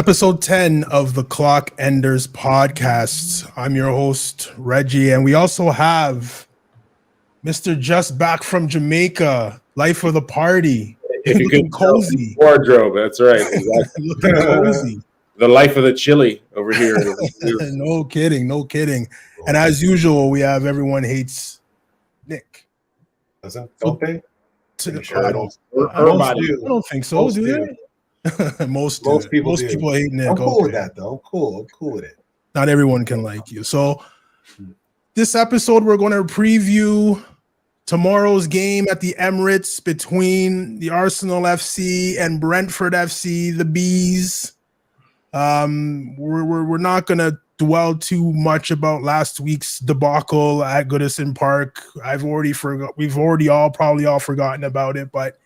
episode 10 of the Clock Enders podcast. I'm your host, Reggie, and we also have Mr. Just back from Jamaica, life of the party. If you Looking could cozy. Wardrobe, that's right. Exactly. Looking cozy. The life of the chili over here. No kidding. And as usual, we have Everyone Hates Nick. Don't they? I don't think so. Most do do. they? Most people hate Nick. I'm cool with that, though. I'm cool with it. Not everyone can like you. So this episode, we're going to preview tomorrow's game at the Emirates between the Arsenal FC and Brentford FC, the Bees. We're not going to dwell too much about last week's debacle at Goodison Park. We've already probably all forgotten about it, but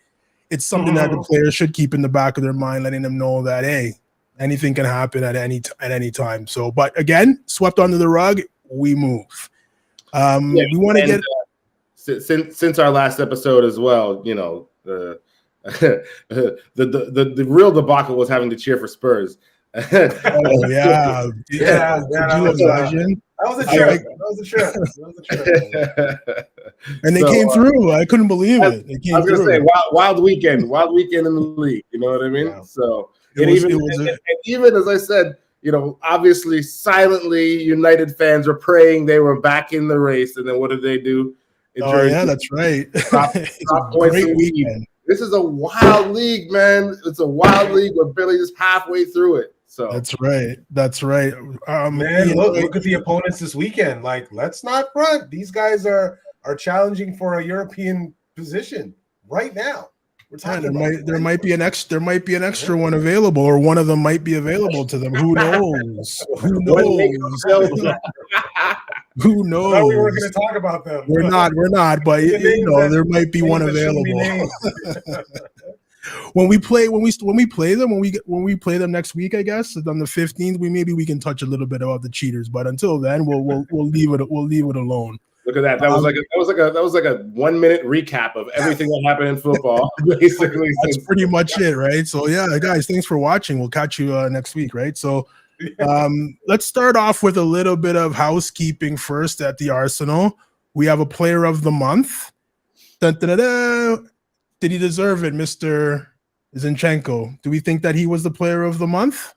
it's something that the players should keep in the back of their mind, letting them know that, hey, anything can happen at any time. So, but again, swept under the rug, we move. We want to get since our last episode as well. You know, the real debacle was having to cheer for Spurs. Oh yeah. That was a trip. And they came through. I couldn't believe it. I was gonna say wild weekend in the league. You know what I mean? Yeah. So even as I said, you know, obviously silently, United fans were praying they were back in the race, and then what did they do? That's right. Top points in weekend. This is a wild league, man. It's a wild league. We're barely just halfway through it. So that's right. Man, look at the opponents this weekend. Like, let's not front. These guys are challenging for a European position right now. There might be an extra one available, or one of them might be available to them. Who knows? Who knows? Who knows? I thought we weren't going to talk about them. We're not. But there might be one available. When we play them next week, I guess on the 15th, we can touch a little bit about the cheaters. But until then, we'll leave it alone. Look at that. That was like a 1 minute recap of everything that happened in football. Basically, that's pretty much it, right? So yeah, guys, thanks for watching. We'll catch you next week, right? So let's start off with a little bit of housekeeping first at the Arsenal. We have a player of the month. Dun, dun, dun, dun. Did he deserve it, Mr. Zinchenko? Do we think that he was the player of the month?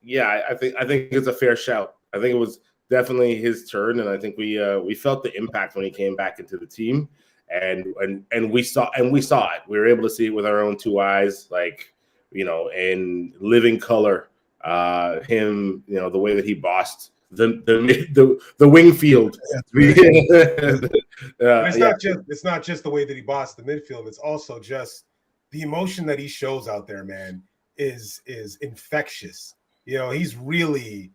Yeah, I think it's a fair shout. I think it was definitely his turn, and I think we felt the impact when he came back into the team, and we saw it. We were able to see it with our own two eyes, like, you know, in living color. Him, you know, the way that he bossed the wing field. It's not just the way that he bossed the midfield. It's also just the emotion that he shows out there, man, is infectious. You know, he's really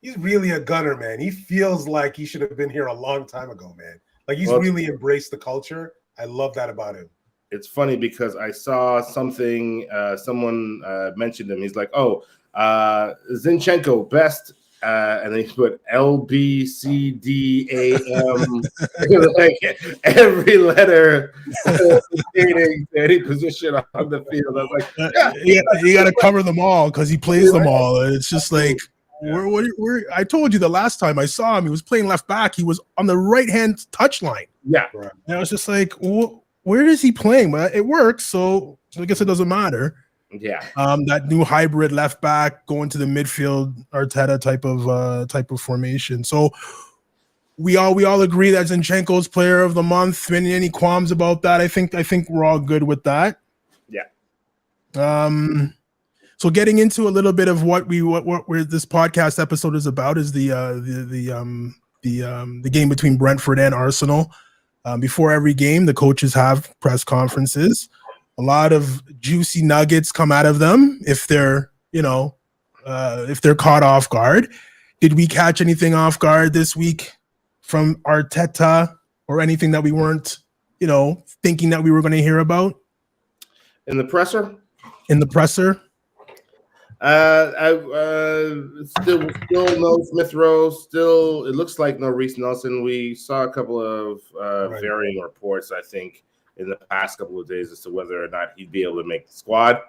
a gunner, man. He feels like he should have been here a long time ago, man. Like, he's really embraced the culture. I love that about him. It's funny because I saw something, someone mentioned him. He's like, Zinchenko, best, and then he put LBCDAM, like every letter stating any position on the field. I was like, you got to cover them all because he plays them all. It's just like, I told you the last time I saw him, he was playing left back. He was on the right hand touchline. Yeah, and I was just like, where is he playing? But it works, so I guess it doesn't matter. Yeah. That new hybrid left back going to the midfield, Arteta type of formation. So we all agree that Zinchenko's player of the month. Any qualms about that? I think we're all good with that. Yeah. So getting into a little bit of what this podcast episode is about is the game between Brentford and Arsenal. Before every game, the coaches have press conferences. A lot of juicy nuggets come out of them if they're caught off guard. Did we catch anything off guard this week from Arteta, or anything that we weren't, thinking that we were going to hear about? In the presser? Still no Smith Rowe. Still, it looks like no Reece Nelson. We saw a couple of varying reports, I think, in the past couple of days as to whether or not he'd be able to make the squad.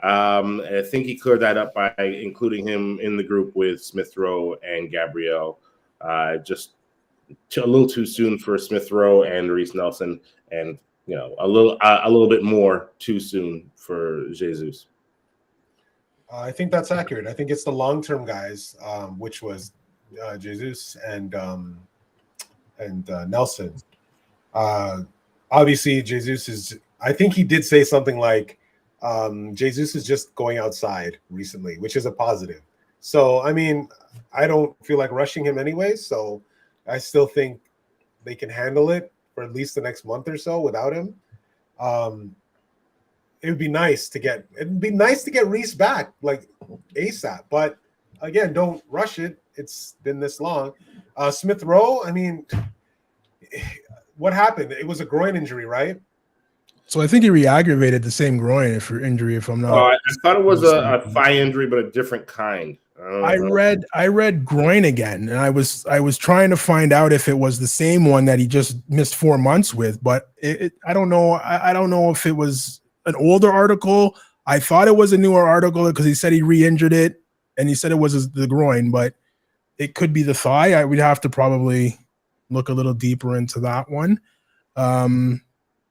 I think he cleared that up by including him in the group with Smith Rowe and Gabriel. Just a little too soon for Smith Rowe and Reece Nelson, and a little bit more too soon for Jesus. I think that's accurate. I think it's the long-term guys, which was Jesus and Nelson. Obviously, Jesus is. I think he did say something like, Jesus is just going outside recently, which is a positive. So, I mean, I don't feel like rushing him anyway. So, I still think they can handle it for at least the next month or so without him. It would be nice to get Reece back like ASAP. But again, don't rush it. It's been this long. Smith Rowe, I mean, what happened? It was a groin injury, right? So I think he re-aggravated the same groin injury, if I'm not. I thought it was a thigh injury, but a different kind. I read groin again, and I was trying to find out if it was the same one that he just missed 4 months with, but I don't know. I don't know if it was an older article. I thought it was a newer article because he said he re-injured it, and he said it was the groin, but it could be the thigh. We'd have to probably look a little deeper into that one.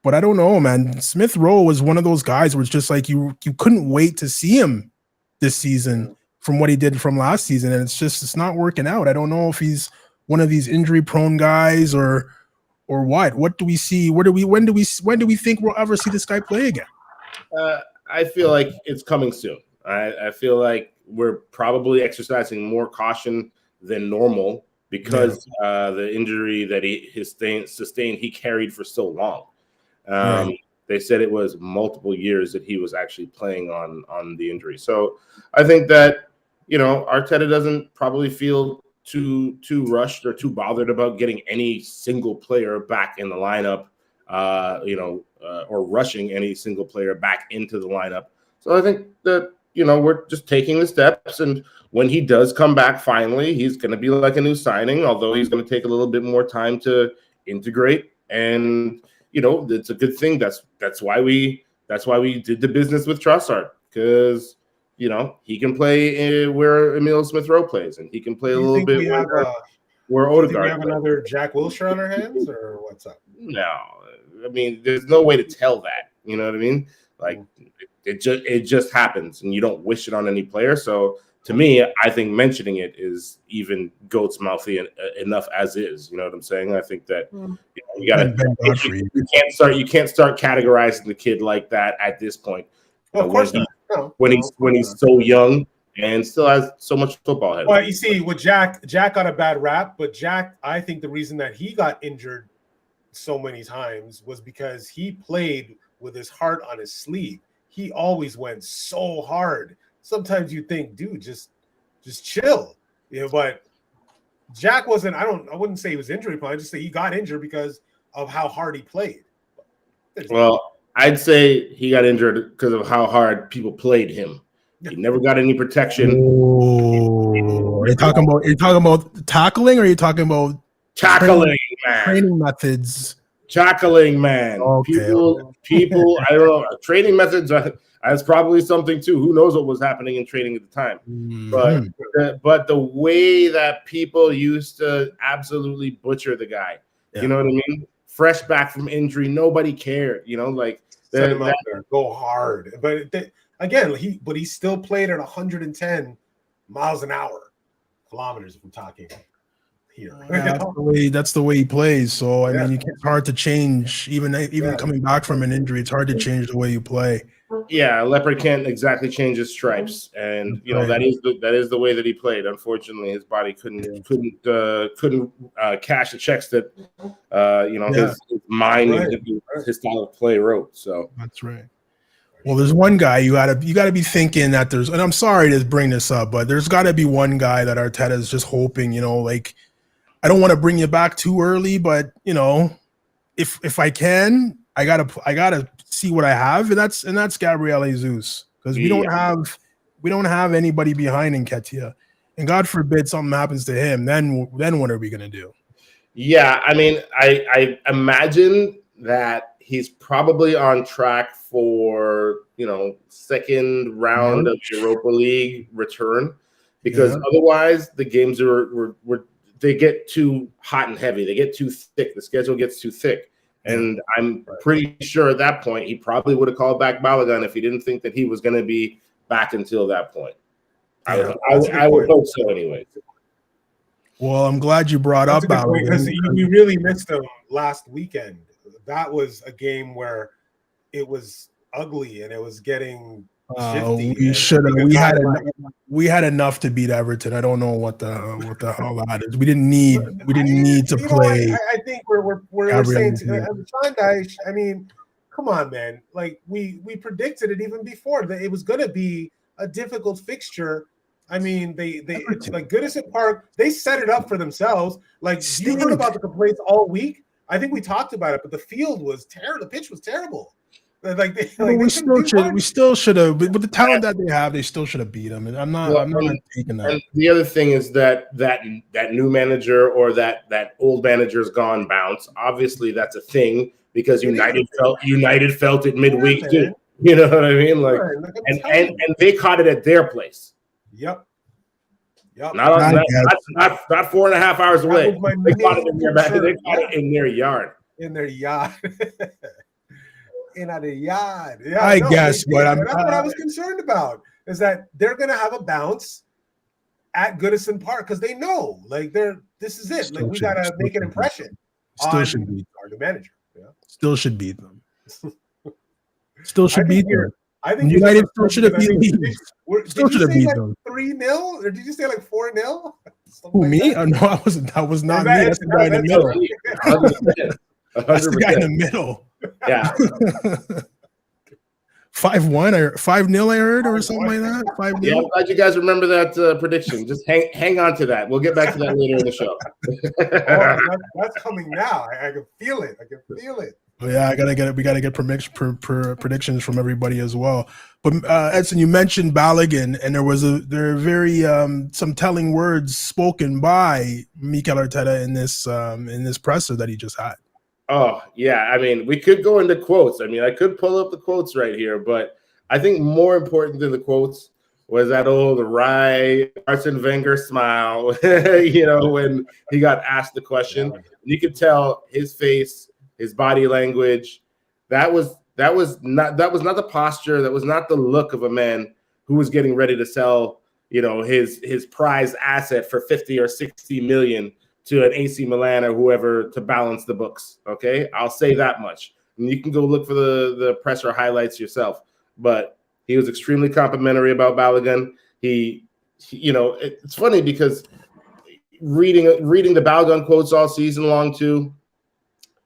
But I don't know, man. Smith Rowe was one of those guys where it's just like you couldn't wait to see him this season from what he did from last season, and it's not working out. I don't know if he's one of these injury-prone guys or what. What do we see? When do we think we'll ever see this guy play again? I feel like it's coming soon. I feel like we're probably exercising more caution than normal because the injury that he sustained he carried for so long. They said it was multiple years that he was actually playing on the injury. So I think that Arteta doesn't probably feel too rushed or too bothered about getting any single player back in the lineup, or rushing any single player back into the lineup. So I think that we're just taking the steps, and when he does come back finally, he's going to be like a new signing, although he's going to take a little bit more time to integrate. And it's a good thing. That's why we did the business with Trossard, because he can play where Emile Smith Rowe plays, and he can play a little bit where Odegaard. Do we have another Jack Wilshere on our hands, or what's up? No, I mean, there's no way to tell that. You know what I mean? Like it just happens, and you don't wish it on any player. So to me, I think mentioning it is even goat's mouthy enough as is. You know what I'm saying? I think that you can't start categorizing the kid like that at this point. Well, of course not. When he's so young and still has so much football head. Well, you see, with Jack got a bad rap, but Jack, I think the reason that he got injured so many times was because he played with his heart on his sleeve. He always went so hard. Sometimes you think, dude, just chill. But Jack wasn't. I wouldn't say he was injury prone. I just say he got injured because of how hard he played. Well, I'd say he got injured because of how hard people played him. He never got any protection. Are you talking about tackling, or are you talking about tackling, training methods? Tackling, man. Okay. People. I don't know. Training methods. That's probably something too. Who knows what was happening in training at the time? But the way that people used to absolutely butcher the guy. You know what I mean? Fresh back from injury, nobody cared. Set him out there, go hard. But again, he still played at 110 miles an hour, kilometers. If we're talking here, that's the way he plays. So I mean, it's hard to change. Even coming back from an injury, it's hard to change the way you play. Yeah, a leopard can't exactly change his stripes, and that is the way that he played. Unfortunately, his body couldn't cash the checks that his mind and his style of play wrote. So that's right. Well, there's one guy you gotta be thinking that there's, and I'm sorry to bring this up, but there's got to be one guy that Arteta is just hoping. Like, I don't want to bring you back too early, but if I can, I gotta see what I have, and that's Gabriel Jesus, because we don't have anybody behind Nketiah, and God forbid something happens to him, then what are we gonna do? Yeah, I mean, I imagine that he's probably on track for second round of Europa League return, because otherwise the games they get too hot and heavy. They get too thick. The schedule gets too thick. And I'm pretty sure at that point he probably would have called back Balogun if he didn't think that he was going to be back until that point. I would hope so anyway. Well, I'm glad you brought up Balogun. Because we really missed him last weekend. That was a game where it was ugly and it was getting shifty. We had enough to beat Everton. I don't know what the hell that is. We didn't need to play. I think we're saying to Shandai, I mean, come on, man. Like we predicted it even before that it was going to be a difficult fixture. I mean, they like Goodison Park, they set it up for themselves. Like you heard about the complaints all week. I think we talked about it, but the field was terrible. The pitch was terrible. We still should have, with the talent that they have, they still should have beat them. And I'm not taking that. And the other thing is that new manager or that old manager's gone bounce. Obviously, that's a thing because United felt it midweek too. You know what I mean? Like, and they caught it at their place. Yep. Not 4.5 hours away. They caught it in their back. They caught it in their yard. In their yard. Yeah, guess what that's what I was concerned about is that they're going to have a bounce at Goodison Park because they know, like, this is it. Like, we got to make an impression. Still should beat our manager. Yeah. Still should beat them. Still should beat them. I think United still should have beat them. Still should have beat them. 3-0, or did you say like 4-0? Who, me? Oh, no, I wasn't. That was not me. That's the guy in the middle. 100%. That's the guy in the middle. Yeah. 5-1 or 5-0, I heard, or something like that. 5-0. Yeah, I'm glad you guys remember that prediction. Just hang on to that. We'll get back to that later in the show. That's coming now. I can feel it. Oh, yeah, we gotta get predictions from everybody as well. But Edson, you mentioned Balogun, and there are very some telling words spoken by Mikel Arteta in this presser that he just had. Oh, yeah. I mean, we could go into quotes. I mean, I could pull up the quotes right here, but I think more important than the quotes was that old wry Arsene Wenger smile, when he got asked the question. You could tell his face, his body language. That was not the posture. That was not the look of a man who was getting ready to sell, his prized asset for 50 or 60 million to an AC Milan or whoever to balance the books. Okay, I'll say that much. And you can go look for the presser highlights yourself. But he was extremely complimentary about Balogun. It's funny because reading the Balogun quotes all season long too.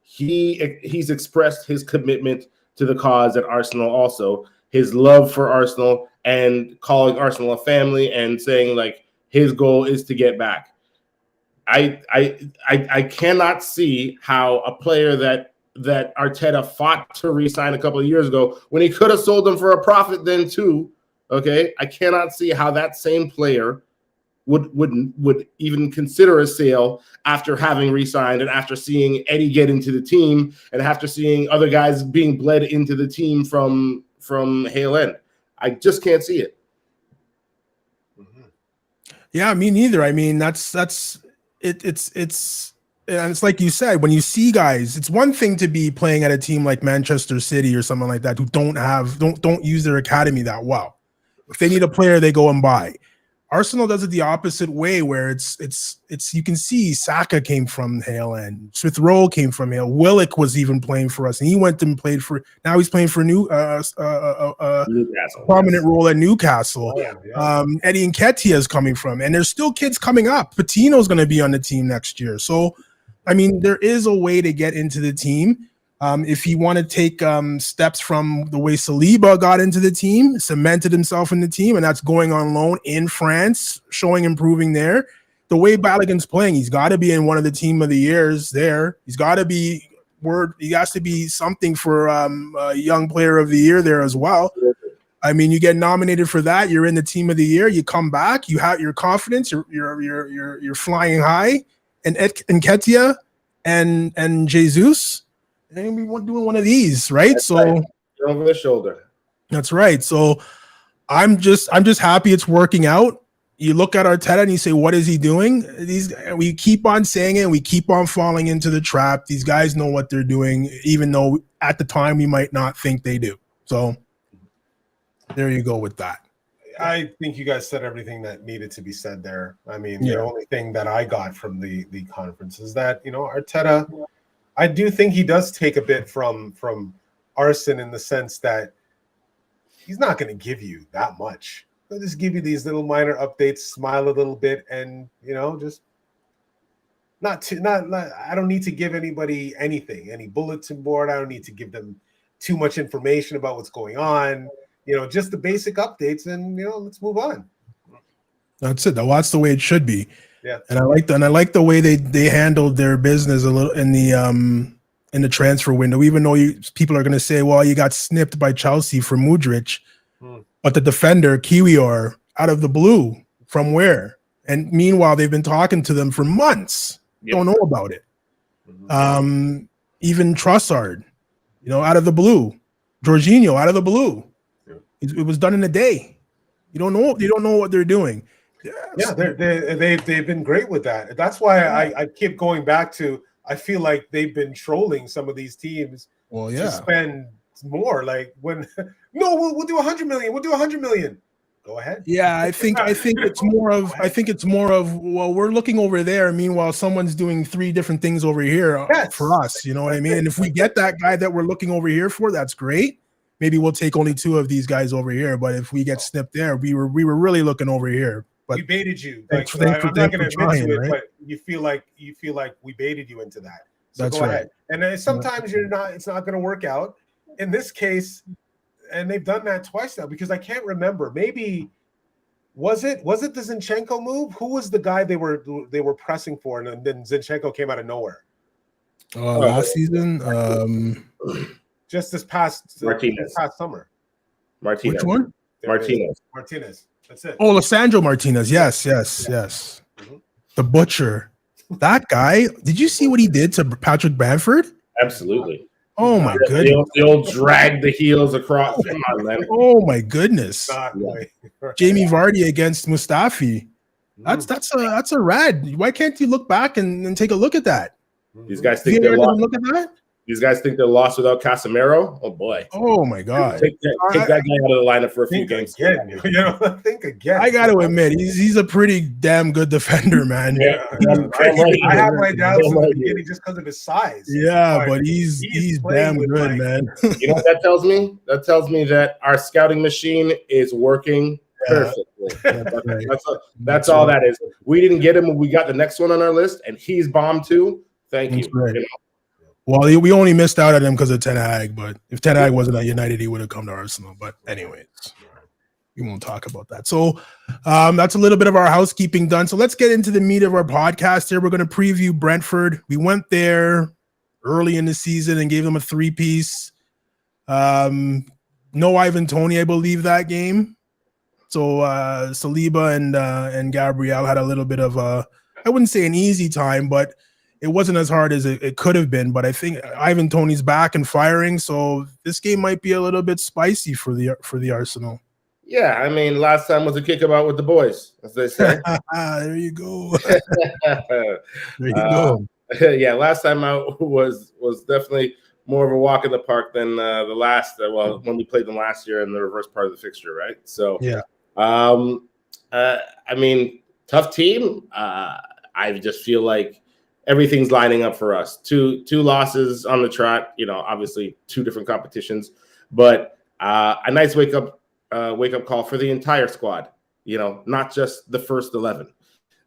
He's expressed his commitment to the cause at Arsenal, also his love for Arsenal, and calling Arsenal a family, and saying like his goal is to get back. I cannot see how a player that Arteta fought to re-sign a couple of years ago, when he could have sold them for a profit then too. Okay, I cannot see how that same player would even consider a sale after having re-signed and after seeing Eddie get into the team and after seeing other guys being bled into the team from Hale End. I just can't see it. Yeah, me neither. I mean, that's it's and it's like you said, when you see guys, it's one thing to be playing at a team like Manchester City or something like that who don't use their academy that well. If they need a player, they go and buy. Arsenal does it the opposite way, where it's you can see Saka came from Hale End, Smith Rowe came from Hale, Willock was even playing for us, and he went and played for. Now he's playing for Newcastle, prominent role at Newcastle. Eddie Nketiah is coming from, and there's still kids coming up. Patino's going to be on the team next year, so I mean there is a way to get into the team. If you want to take steps from the way Saliba got into the team, cemented himself in the team, and that's going on loan in France, improving there. The way Balogun's playing, he's got to be in one of the team of the years there. He has to be something for a young player of the year there as well. I mean, you get nominated for that, you're in the team of the year, you come back, you have your confidence, you're flying high, and Nketiah and Jesus. They're gonna be doing one of these, right? That's so over the shoulder. That's right. So I'm just happy it's working out. You look at Arteta and you say, what is he doing? We keep on saying it. We keep on falling into the trap. These guys know what they're doing, even though at the time we might not think they do. So there you go with that. I think you guys said everything that needed to be said there. I mean, the only thing that I got from the conference is that, Arteta, I do think he does take a bit from Arsene in the sense that he's not going to give you that much. He'll just give you these little minor updates, smile a little bit, and just not. I don't need to give anybody anything, any bulletin board. I don't need to give them too much information about what's going on. Just the basic updates, and let's move on. That's it. That's the way it should be. Yeah, and I like the way they handled their business a little in the transfer window. Even though people are going to say, "Well, you got snipped by Chelsea for Mudryk," but the defender Kiwior out of the blue from where? And meanwhile, they've been talking to them for months. Yep. Don't know about it. Even Trossard, out of the blue. Jorginho out of the blue. It was done in a day. You don't know what they're doing. Yeah, they've been great with that. That's why I keep going back to. I feel like they've been trolling some of these teams to spend more. Like we'll do 100 million. We'll do 100 million. Go ahead. Yeah, I think it's more of well, we're looking over there. Meanwhile, someone's doing 3 different things over here for us. You know what I mean? And if we get that guy that we're looking over here for, that's great. Maybe we'll take only 2 of these guys over here. But if we get snipped there, we were really looking over here. But we baited you. I'm not going to admit to it, right? But you feel like we baited you into that. So that's go right. ahead. And then sometimes it's not going to work out. In this case, and they've done that twice now because I can't remember. Maybe was it the Zinchenko move? Who was the guy they were pressing for, and then Zinchenko came out of nowhere? Last season, just this past summer. Martinez. Which one? Martinez. That's it. Oh, Lisandro Martinez. Yes. Mm-hmm. The butcher. That guy. Did you see what he did to Patrick Bamford? Absolutely. Oh my goodness! They'll drag the heels across. Come on, man. Oh my goodness! Jamie Vardy against Mustafi. That's a rad. Why can't you look back and take a look at that? These guys think they're lost. Look at that. These guys think they're lost without Casemiro. Oh boy! Oh my God! Take that guy out of the lineup for a few games. Think again. I got to admit, he's a pretty damn good defender, man. Yeah. I have my doubts in the beginning just because of his size. Yeah, but he's damn good, man. You know what that tells me? That tells me that our scouting machine is working perfectly. That's all that is. We didn't get him when we got the next one on our list, and he's bombed too. Thank you. Right. Well, we only missed out on him because of Ten Hag, but if Ten Hag wasn't at United, he would have come to Arsenal. But anyways, we won't talk about that. So that's a little bit of our housekeeping done. So let's get into the meat of our podcast here. We're going to preview Brentford. We went there early in the season and gave them a 3-piece. No Ivan Toney, I believe, that game. So Saliba and Gabriel had a little bit of I wouldn't say an easy time, but it wasn't as hard as it could have been. But I think Ivan Toney's back and firing, so this game might be a little bit spicy for the Arsenal. Yeah, I mean, last time was a kickabout with the boys, as they say. There you go. There you go. Yeah, last time out was definitely more of a walk in the park than the last. When we played them last year in the reverse part of the fixture, right? So yeah. I mean, tough team. I just feel like everything's lining up for us. Two losses on the trot. Obviously 2 different competitions, but a nice wake up call for the entire squad. Not just the first 11.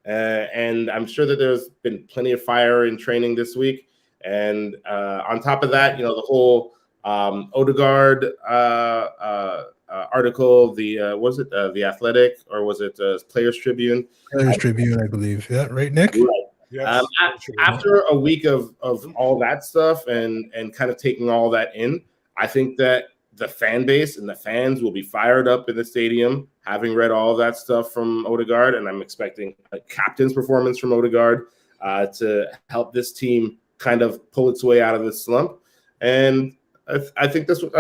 And I'm sure that there's been plenty of fire in training this week. And on top of that, the whole Odegaard article, the Athletic, or was it Players Tribune? Players Tribune, I believe. Yeah, right, Nick? Right. Yes. After a week of all that stuff and kind of taking all that in, I think that the fan base and the fans will be fired up in the stadium, having read all of that stuff from Odegaard, and I'm expecting a captain's performance from Odegaard to help this team kind of pull its way out of this slump. And I think that's what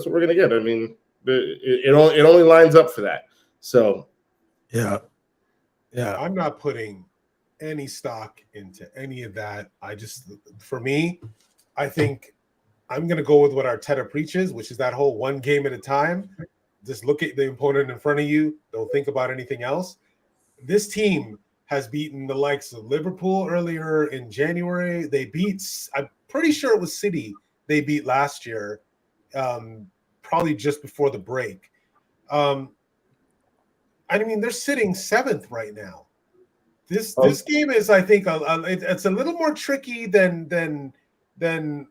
we're gonna get. I mean, It only lines up for that. So, yeah. I'm not putting any stock into any of that. For me, I think I'm going to go with what Arteta preaches, which is that whole one game at a time. Just look at the opponent in front of you. Don't think about anything else. This team has beaten the likes of Liverpool earlier in January. I'm pretty sure it was City they beat last year, probably just before the break. I mean, they're sitting 7th right now. This game is, I think, it's a little more tricky than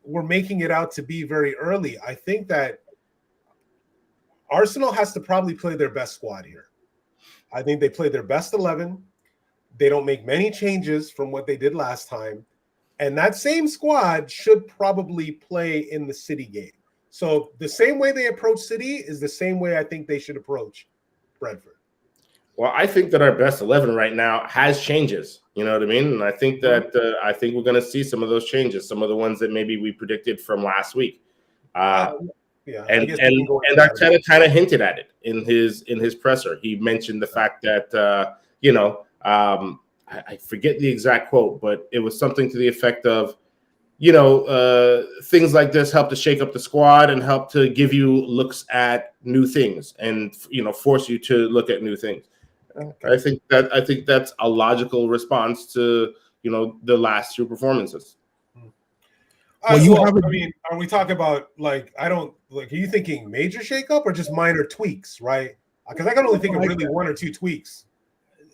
we're making it out to be very early. I think that Arsenal has to probably play their best squad here. I think they play their best 11. They don't make many changes from what they did last time. And that same squad should probably play in the City game. So the same way they approach City is the same way I think they should approach Brentford. Well, I think that our best 11 right now has changes. You know what I mean? And I think that we're going to see some of those changes, some of the ones that maybe we predicted from last week. And Arteta kind of hinted at it in his presser. He mentioned the fact that I forget the exact quote, but it was something to the effect of, things like this help to shake up the squad and help to give you looks at new things and force you to look at new things. Okay. I think that's a logical response to the last 2 performances. Are we talking about are you thinking major shakeup or just minor tweaks, right? Because I can only think of really 1 or 2 tweaks.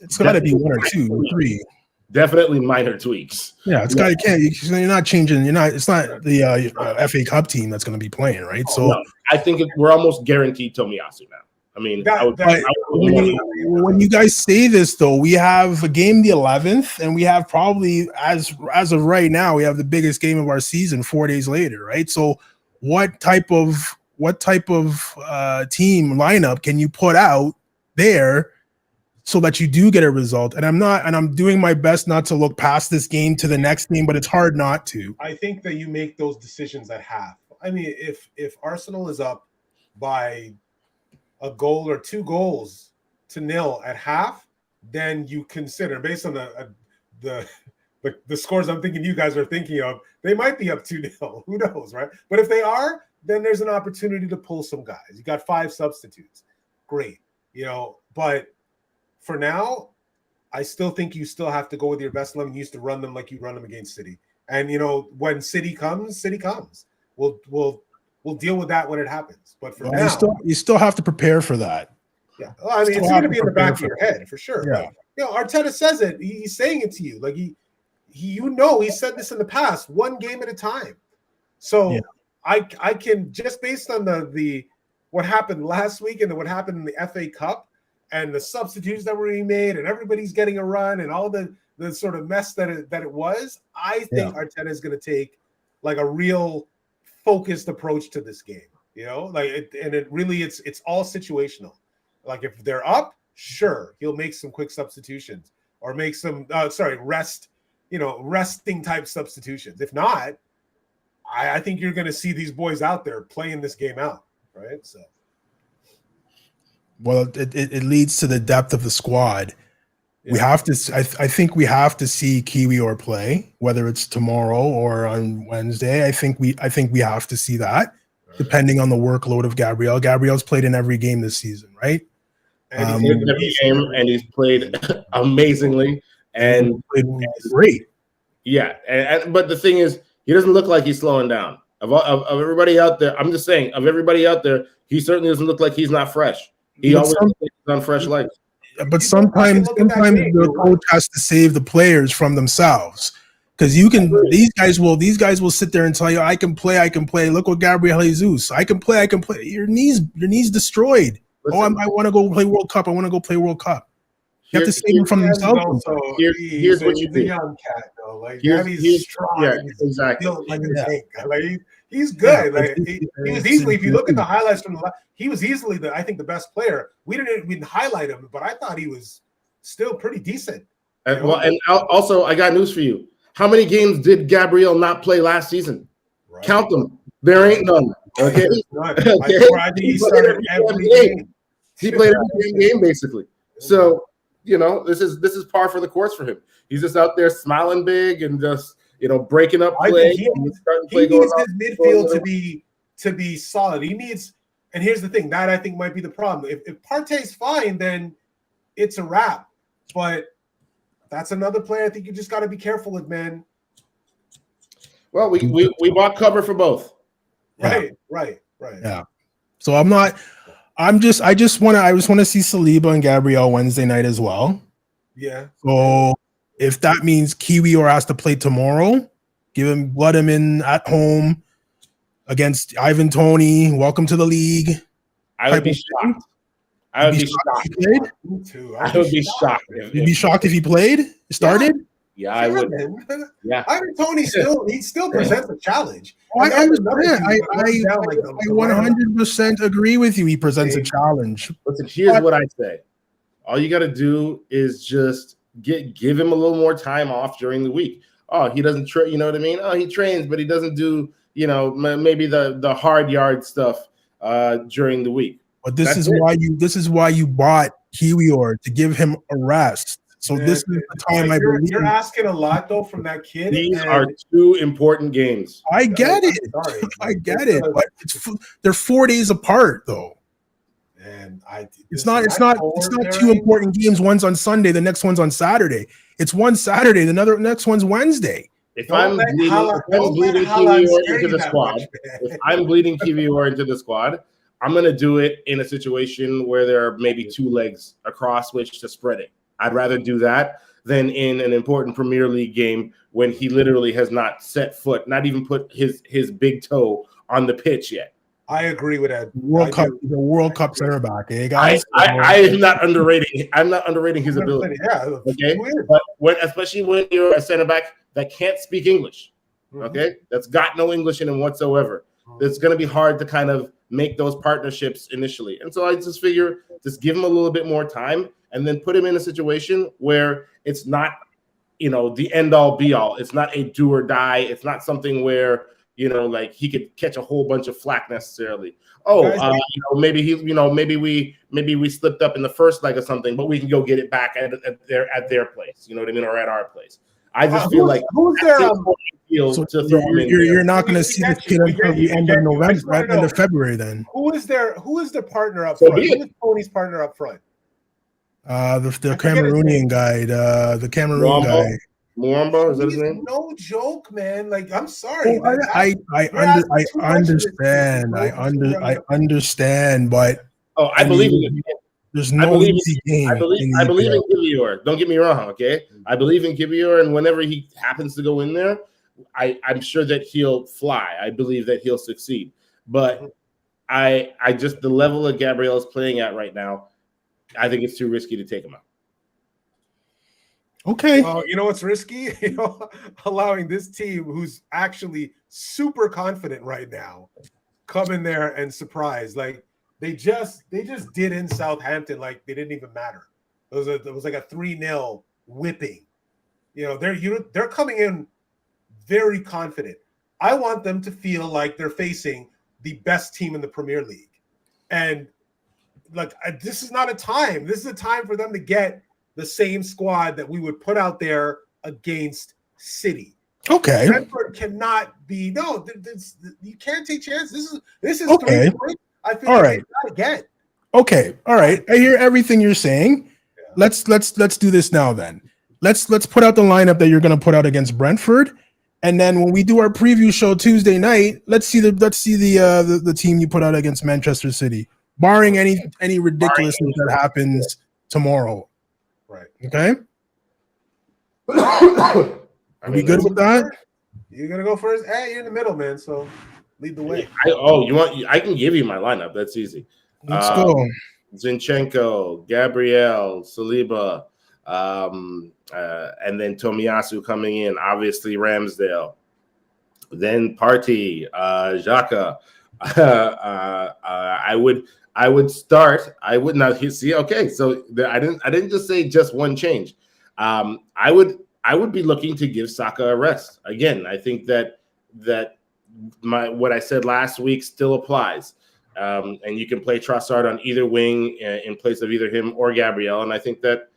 It's got to be 1 or 2 or 3. Definitely minor tweaks. Yeah, you're not changing. It's not the FA Cup team that's going to be playing, right? So no, I think we're almost guaranteed Tomiyasu now. I mean, when you guys say this, though, we have a game the 11th, and we have probably, as of right now, we have the biggest game of our season 4 days later, right? So, what type of team lineup can you put out there so that you do get a result? And I'm doing my best not to look past this game to the next game, but it's hard not to. I think that you make those decisions at half. I mean, if Arsenal is up by a goal or 2 goals to 0 at half, then you consider, based on the scores I'm thinking you guys are thinking of, they might be up 2-0. Who knows, right? But if they are, then there's an opportunity to pull some guys. You got 5 substitutes. Great. But for now, I still think you still have to go with your best 11. You used to run them like you run them against City. And, when City comes. We'll deal with that when it happens. But for now, you still have to prepare for that. Yeah, well, I mean, it's going to be in the back of your head for sure. Yeah. But, Arteta says it. He's saying it to you. Like he said this in the past. 1 game at a time. So I can, just based on the what happened last week and what happened in the FA Cup and the substitutes that were being made and everybody's getting a run and all the sort of mess that it was. I think Arteta is going to take like a real focused approach to this game, it's all situational. Like if they're up, sure, he'll make some quick substitutions or make some resting type substitutions. If not, I think you're going to see these boys out there playing this game out, right? So, well, it leads to the depth of the squad. We have to. I think we have to see Kiwior play, whether it's tomorrow or on Wednesday. I think we have to see that, depending on the workload of Gabriel. Gabriel's played in every game this season, right? And he's played in every game, and he's played amazingly and great. Yeah, but the thing is, he doesn't look like he's slowing down. Of everybody out there, I'm just saying, of everybody out there, he certainly doesn't look like he's not fresh. He always plays on fresh legs. But sometimes the coach has to save the players from themselves, because these guys will sit there and tell you, I can play. Look what Gabriel Jesus, I can play. Your knees destroyed. Listen, I want to go play World Cup. You have to save them from themselves. Here's what you do. He's a young cat, though. Like he's strong. Yeah, exactly. He's good. He was easily. If you look at the highlights from he was easily the best player. We didn't highlight him, but I thought he was still pretty decent. And also, I got news for you. How many games did Gabriel not play last season? Right. Count them. There ain't none. Okay. I think he started every game. He played every game basically. So this is par for the course for him. He's just out there smiling big and just breaking up play. He needs his midfield to be solid. He needs, and here's the thing that I think might be the problem. If Partey's fine, then it's a wrap. But that's another player I think you just got to be careful with, man. Well, we bought cover for both. Right. Yeah. So I just want to see Saliba and Gabriel Wednesday night as well. Yeah. So if that means Kiwior has to play tomorrow, let him in at home against Ivan Toney. Welcome to the league. I would be shocked. I would be shocked. I would be shocked. You'd be shocked if he played? Started? Yeah, I would. Yeah. Ivan Toney still presents a challenge. I understand. I 100% agree with you. He presents a challenge. Listen, here's what I say. All you got to do is just give him a little more time off during the week. Oh, he doesn't train. You know what I mean? Oh, he trains, but he doesn't do, maybe the hard yard stuff during the week. But this is why you bought Kiwior, to give him a rest. So this is the time I believe. You're asking a lot though from that kid. These are two important games. I get it. I get it. But they're 4 days apart though. And it's not two important games. One's on Sunday, the next one's on Saturday. It's one Saturday, the next one's Wednesday. If I'm bleeding Kiwior into the squad, I'm going to do it in a situation where there are maybe two legs across which to spread it. I'd rather do that than in an important Premier League game when he literally has not set foot, not even put his big toe on the pitch yet. I agree with that. The World Cup center back, eh, guys? I am not underrating. I'm not underrating his ability. Yeah, okay. But especially when you're a center back that can't speak English, okay, that's got no English in him whatsoever. It's going to be hard to kind of make those partnerships initially. And so I just figure just give him a little bit more time and then put him in a situation where it's not, the end all be all. It's not a do or die. It's not something where, like he could catch a whole bunch of flack necessarily. Maybe maybe we slipped up in the first leg or something, but we can go get it back at their place. You know what I mean? Or at our place. I just feel like who's there? You're not going to see this kid until the end of November, right? End of February. Then who is the partner up front? Who is Tony's partner up front? The Cameroonian guy, the Cameroon guy. Mwamba, is that his name? No joke, man. Like, I'm sorry. I understand, but I believe in it. There's no easy game. I believe in Kiwior. Don't get me wrong, okay? I believe in Kiwior, and whenever he happens to go in there, I'm sure that he'll fly. I believe that he'll succeed. But I just, the level that Gabriel is playing at right now, I think it's too risky to take him out. Okay. You know what's risky? Allowing this team, who's actually super confident right now, come in there and surprise. Like they just did in Southampton, like they didn't even matter. It was like a 3-0 whipping. They're coming in very confident. I want them to feel like they're facing the best team in the Premier League, and this is not a time. This is a time for them to get the same squad that we would put out there against City. Okay. Brentford cannot be you can't take chances. This is okay. 3 points. I feel all like right. Again. Okay. All right. I hear everything you're saying. Yeah. Let's do this now then. Let's put out the lineup that you're going to put out against Brentford, and then when we do our preview show Tuesday night, let's see the team you put out against Manchester City, barring any ridiculousness that happens tomorrow. Right. Okay. Are we good with that? You're gonna go first. Hey, you're in the middle, man. So lead the way. I can give you my lineup. That's easy. Let's go. Zinchenko, Gabriel, Saliba, and then Tomiyasu coming in. Obviously Ramsdale. Then Partey, Xhaka. I would start. I would not see. Okay, so I didn't just say just one change. I would be looking to give Saka a rest again. I think that what I said last week still applies. And you can play Trossard on either wing in place of either him or Gabriel. And I think that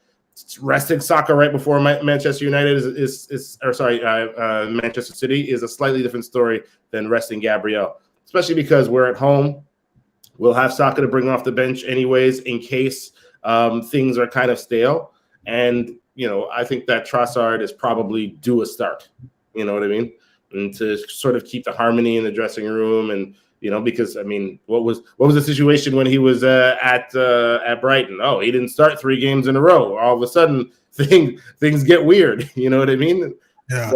resting Saka right before Manchester United Manchester City is a slightly different story than resting Gabriel, especially because we're at home. We'll have Saka to bring off the bench anyways in case things are kind of stale. And, I think that Trossard is probably due a start. You know what I mean? And to sort of keep the harmony in the dressing room and, because what was the situation when he was at Brighton? Oh, he didn't start 3 games in a row. All of a sudden, things get weird. You know what I mean? Yeah.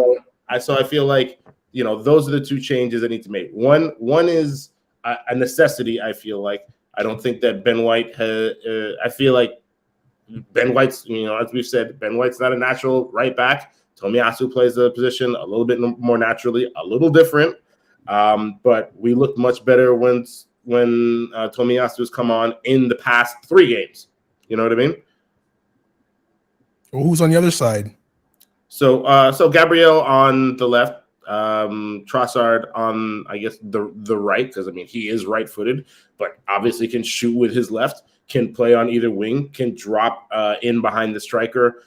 So I feel like those are the 2 changes that need to make. One is a necessity. I feel like I don't think that Ben White has. I feel like Ben White's. As we've said, Ben White's not a natural right back. Tomiyasu plays the position a little bit more naturally, a little different. But we looked much better when Tomiyasu's come on in the past 3 games. You know what I mean? Well, who's on the other side? So Gabriel on the left, Trossard on, I guess, the right, because he is right-footed, but obviously can shoot with his left, can play on either wing, can drop in behind the striker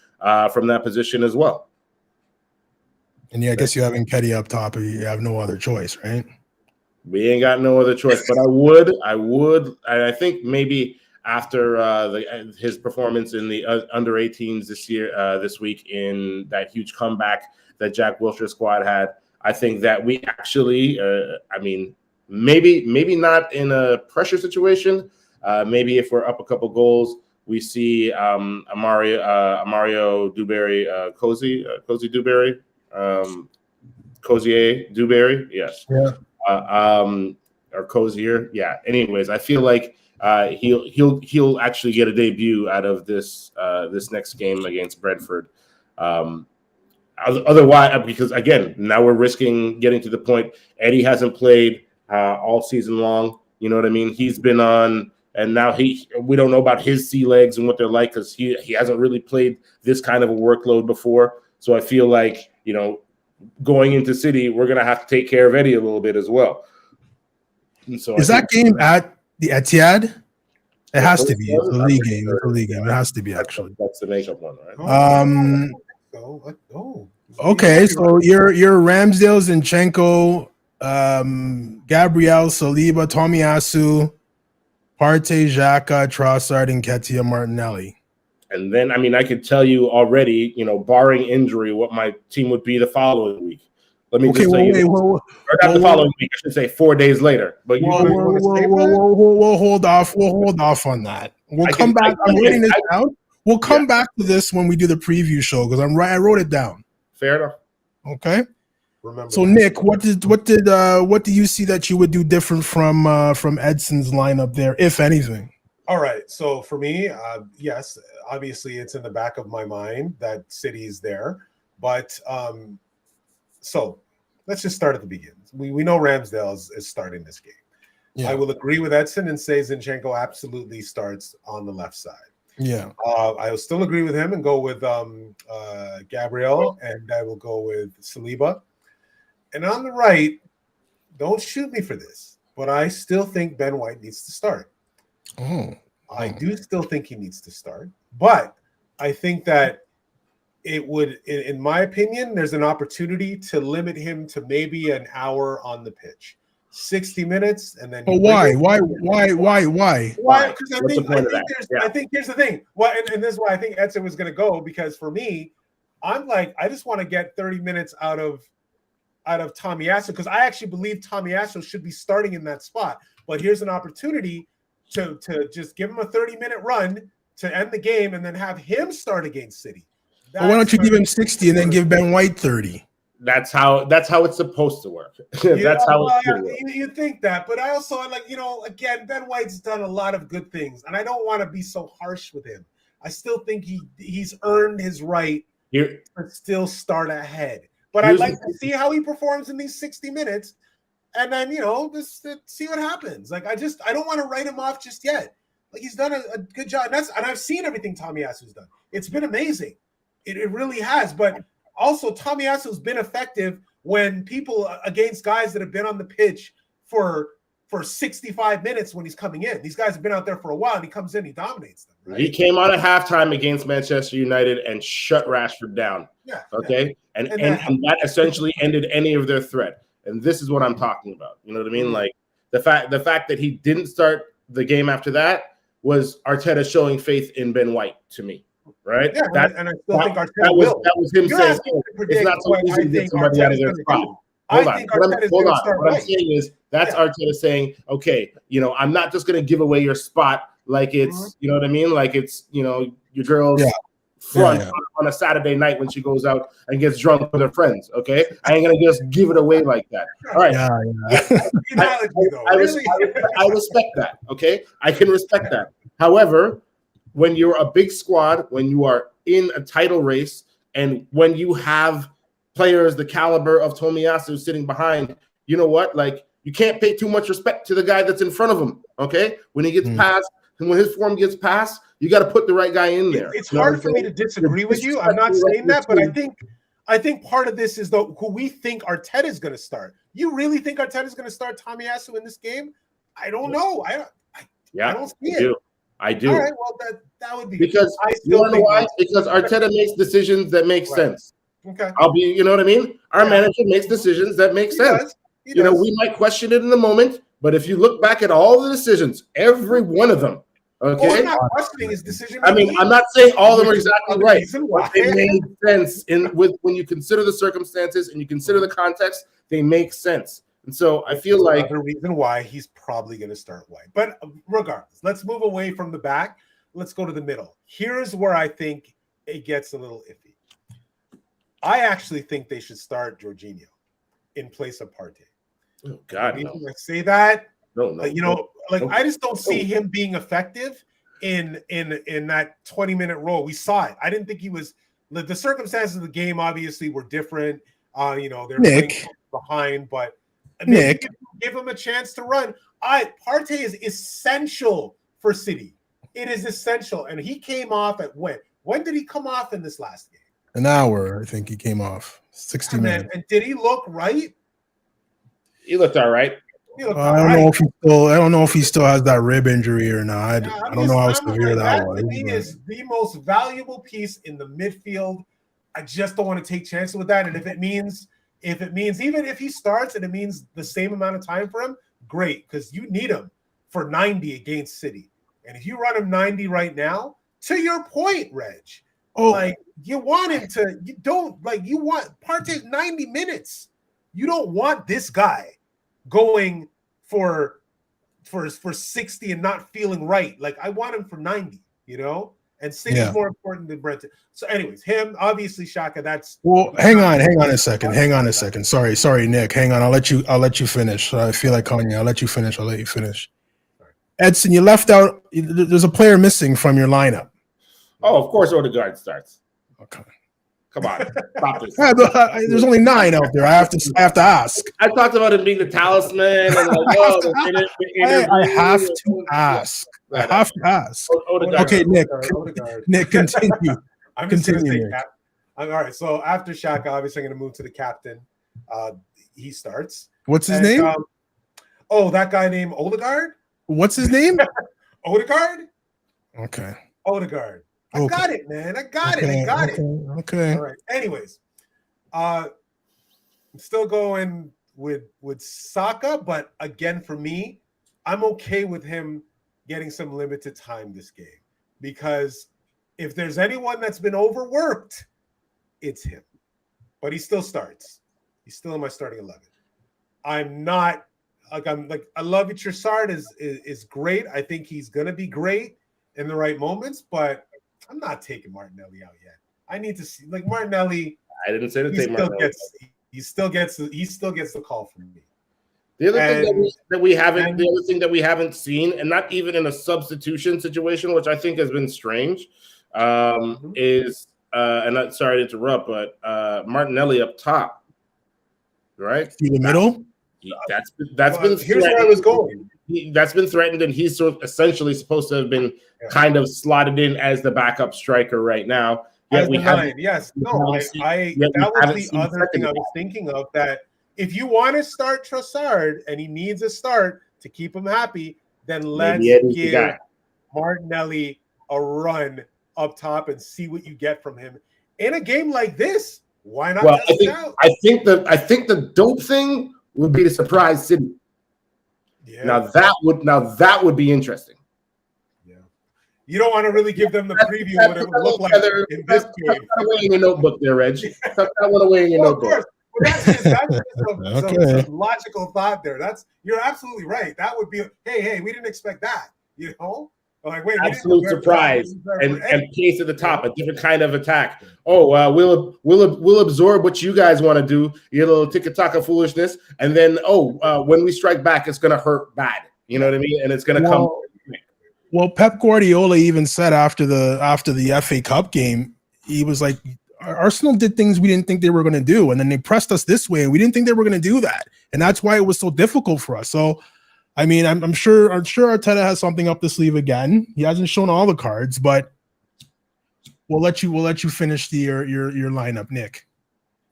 from that position as well. And I guess you have Nketiah up top. You have no other choice, right? We ain't got no other choice. But I would, and I think maybe after his performance in the under 18s this week in that huge comeback that Jack Wilshere's squad had, I think that we actually, maybe not in a pressure situation. Maybe if we're up a couple goals, we see Mario Dewberry, Cozy Dewberry. Cozier Dewberry, yes, yeah, or Cozier, yeah. Anyways, I feel like he'll actually get a debut out of this next game against Brentford. Otherwise, because again, now we're risking getting to the point. Eddie hasn't played all season long. You know what I mean? He's been on, and now we don't know about his sea legs and what they're like because he hasn't really played this kind of a workload before. So I feel like, going into City, we're going to have to take care of Eddie a little bit as well. And so is that game at the Etihad? It has to be. It's a league game. It's a league game. It has to be, actually. That's the makeup one, right? Okay, so your Ramsdale, Zinchenko, Gabriel, Saliba, Tomiyasu, Partey, Xhaka, Trossard, and Nketiah, Martinelli. And then, I could tell you already, barring injury, what my team would be the following week. Let me just tell you. Or not the following week, I should say 4 days later. But we'll hold off. We'll hold off on that. We'll come back. I'm writing this down. We'll come back to this when we do the preview show because I wrote it down. Fair enough. Okay. Remember. So Nick, what do you see that you would do different from Edson's lineup there, if anything? All right. So for me, yes, obviously it's in the back of my mind that City's there. But so let's just start at the beginning. We know Ramsdale is starting this game. Yeah. I will agree with Edson and say Zinchenko absolutely starts on the left side. Yeah. I will still agree with him and go with Gabriel, and I will go with Saliba. And on the right, don't shoot me for this, but I still think Ben White needs to start. I do still think he needs to start, but I think that it would, in my opinion, there's an opportunity to limit him to maybe an hour on the pitch, 60 minutes, and then. But why? Why? Because I think here's the thing. And this is why I think Edson was going to go, because for me, I'm like, I just want to get 30 minutes out of Tomiyasu, because I actually believe Tomiyasu should be starting in that spot. But here's an opportunity to just give him a 30-minute run to end the game and then have him start against City. Well, why don't you give him 60 and then give Ben White 30? That's how it's supposed to work. You think that, but I also again, Ben White's done a lot of good things, and I don't want to be so harsh with him. I still think he's earned his right to still start ahead. But I'd like to see how he performs in these 60 minutes. And then, just see what happens. Like, I don't want to write him off just yet. Like, he's done a good job. And I've seen everything Tomiyasu's done. It's been amazing. It really has. But also Tomiyasu's been effective when people against guys that have been on the pitch for 65 minutes when he's coming in. These guys have been out there for a while, and he comes in, he dominates them. Right? He came on at halftime against Manchester United and shut Rashford down. Yeah. Okay. And that essentially ended any of their threat. And this is what I'm talking about. You know what I mean? Like the fact that he didn't start the game after that was Arteta showing faith in Ben White to me. Right? Yeah, and I still think Arteta will. That was him saying, it's not so easy to get somebody out of their spot. Hold on. What I'm saying is that's Arteta saying, okay, I'm not just going to give away your spot like it's, you know what I mean? Like it's, your girl's front on a Saturday night when she goes out and gets drunk with her friends, okay? I ain't going to just give it away like that. All right. I respect that, okay? I can respect that. However, when you're a big squad, when you are in a title race, and when you have players the caliber of Tomiyasu sitting behind, you know what? Like, you can't pay too much respect to the guy that's in front of him, okay? When he gets passed, and when his form gets passed, you got to put the right guy in there. It's hard for me to disagree with you. I'm not saying that, but I think part of this is who we think Arteta is going to start. You really think Arteta is going to start Tomiyasu in this game? I don't know. I don't see it. I do. All right, well, that would be because you know why? Because Arteta makes decisions that make sense. Okay. You know what I mean? Our manager makes decisions that make sense. We might question it in the moment, but if you look back at all the decisions, every one of them, okay. Well, I'm not questioning his decision. I mean, I'm not saying all of them are exactly right. They made sense when you consider the circumstances and you consider the context. They make sense. And so I feel like the reason why he's probably going to start White. But regardless, let's move away from the back. Let's go to the middle. Here's where I think it gets a little iffy. I actually think they should start Jorginho in place of Partey. Oh God, no. I say that. No. I just don't see him being effective in that 20-minute role. We saw it. I didn't think he was. The circumstances of the game obviously were different. They're Nick behind, but. Nick, give him a chance to run. Partey is essential for City. It is essential, and he came off at when? When did he come off in this last game? An hour, I think he came off. 60 minutes. And did he look right? He looked all right. I don't know if he still has that rib injury or not. I don't know how severe that was. To me, is the most valuable piece in the midfield. I just don't want to take chances with that, and if it means even if he starts and it means the same amount of time for him, great, because you need him for 90 against City. And if you run him 90 right now, to your point, Reg, you want him to, you want Partey 90 minutes. You don't want this guy going for 60 and not feeling right. Like, I want him for 90, And City's more important than Brentford. So, anyways, him, obviously, Shaka. Hang on a second. Sorry, Nick. Hang on. I'll let you finish. I feel like calling you. I'll let you finish. Edson, you left out. There's a player missing from your lineup. Oh, of course, Odegaard starts. Okay. Come on, stop this. There's only 9 out there. I have to ask. I talked about him being the talisman. And I have to ask. Odegaard. Okay, Nick, continue. I'm just going to say all right. So after Shaka, obviously, I'm going to move to the captain. He starts. What's his name? That guy named Odegaard. What's his name? Odegaard. Okay. Odegaard. I got it, man. I got it. Okay. All right. Anyways, I'm still going with Saka, but again, for me, I'm okay with him getting some limited time this game, because if there's anyone that's been overworked, it's him. But he still starts. He's still in my starting 11. I love it. Trossard is great. I think he's gonna be great in the right moments, but I'm not taking Martinelli out yet. I need to see Martinelli. I didn't say to take Martinelli. He still gets the call from me. The other thing that we haven't seen, and not even in a substitution situation, which I think has been strange, is sorry to interrupt, but Martinelli up top, right? In the middle. That's been here's where I was going. That's been threatened, and he's essentially supposed to have been kind of slotted in as the backup striker right now. As the 9, yes. No, that was the other thing I was thinking of, that if you want to start Trossard and he needs a start to keep him happy, then let's give Martinelli a run up top and see what you get from him. In a game like this, why not test it out? I think the dope thing would be to surprise City. Yeah. Now that would be interesting. Yeah. You don't want to really give them the preview of what it would look like in this game. Tuck that away in your notebook there, Reg. Tuck that one away in your notebook. Of course. Well, that's some logical thought there. You're absolutely right. That would be hey, we didn't expect that. You know, like wait, absolute surprise and pace at the top, a different kind of attack. Oh, we'll absorb what you guys want to do, your little tiki-taka foolishness, and then when we strike back, it's gonna hurt bad. You know what I mean? And it's gonna come. Well, Pep Guardiola even said after the FA Cup game, he was like, Arsenal did things we didn't think they were going to do, and then they pressed us this way, and we didn't think they were going to do that, and that's why it was so difficult for us. So, I mean, I'm sure Arteta has something up the sleeve again. He hasn't shown all the cards, but we'll let you finish your lineup, Nick.